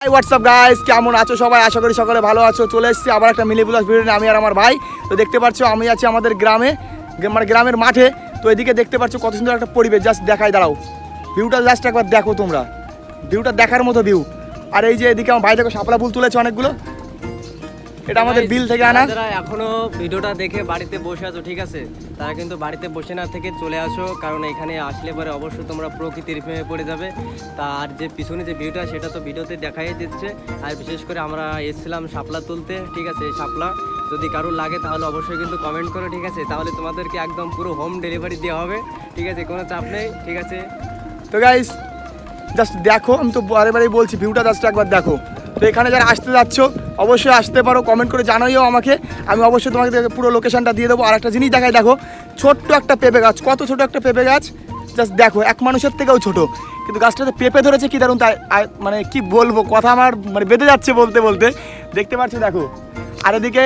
WhatsApp guys, কেমন আছো সবাই? আশা করি সকলে ভালো আছো। চলে এসেছি আবার একটা মিনি ব্লগ ভিডিও নিয়ে, আমি আর আমার ভাই। তো দেখতে পাচ্ছ আমি আছি আমাদের গ্রামে, মানে গ্রামের মাঠে। তো এদিকে দেখতে পাচ্ছ কত সুন্দর একটা পরিবেশ, জাস্ট দেখাই দাঁড়াও। ভিউটা জাস্ট একবার দেখো তোমরা, ভিউটা দেখার মতো ভিউ। আর এই যে এদিকে আমার ভাই দেখো শাপলা ফুল তুলেছে অনেকগুলো, এটা আমাদের বিল থেকে আনা। যারা এখনো ভিডিওটা দেখে বাড়িতে বসে আছো, ঠিক আছে, তারা কিন্তু বাড়িতে বসে না থেকে চলে আসো, কারণ এখানে আসলে পরে অবশ্যই তোমরা প্রকৃতির প্রেমে পড়ে যাবে। তার যে পিছনে যে ভিউটা, সেটা তো ভিডিওতে দেখাই দিচ্ছে। আর বিশেষ করে আমরা এসেছিলাম শাপলা তুলতে, ঠিক আছে। এই শাপলা যদি কারোর লাগে তাহলে অবশ্যই কিন্তু কমেন্ট করো, ঠিক আছে। তাহলে তোমাদেরকে একদম পুরো হোম ডেলিভারি দেওয়া হবে, ঠিক আছে, কোনো চাপ নেই, ঠিক আছে। তো গাইস জাস্ট দেখো, আমি তো বারেবারেই বলছি ভিউটা জাস্ট একবার দেখো। তো এখানে যারা আসতে যাচ্ছ অবশ্যই আসতে পারো, কমেন্ট করে জানাইও আমাকে, আমি অবশ্যই তোমাকে পুরো লোকেশনটা দিয়ে দেবো। আর একটা জিনিস দেখাই, দেখো ছোট্ট একটা পেঁপে গাছ, কত ছোট একটা পেঁপে গাছ, জাস্ট দেখো, এক মানুষের থেকেও ছোট, কিন্তু গাছটাতে পেঁপে ধরেছে কি দারুণ। তাই মানে কি বলবো, কথা আমার মানে বেঁধে যাচ্ছে বলতে বলতে। দেখতে পাচ্ছ দেখো, আর এদিকে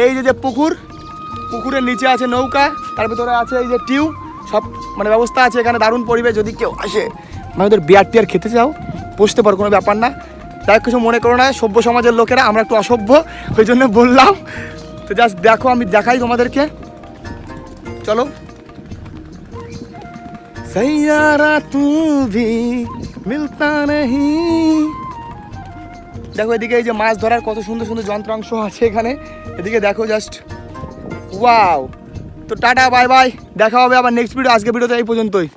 এই যে পুকুর, পুকুরের নিচে আছে নৌকা, তার ভিতরে আছে এই যে টিউ, সব মানে ব্যবস্থা আছে এখানে। দারুণ পরিবেশ, যদি কেউ আসে মানে ওদের বিয়ার টিয়ার খেতে চাও বসতে পারো, কোনো ব্যাপার না। তাই কিছু মনে করো না, সভ্য সমাজের লোকেরা আমরা একটু অসভ্য, ওই জন্য বললাম। তো জাস্ট দেখো, আমি দেখাই তোমাদেরকে, চলো। সৈয়ারা তু ভি মিলতা নেহি। দেখো এদিকে এই যে মাছ ধরার কত সুন্দর সুন্দর যন্ত্রাংশ আছে এখানে, এদিকে দেখো জাস্ট ওয়াও। তো টাটা বাই বাই, দেখা হবে আবার নেক্সট ভিডিও। আজকে ভিডিওতে এই পর্যন্তই।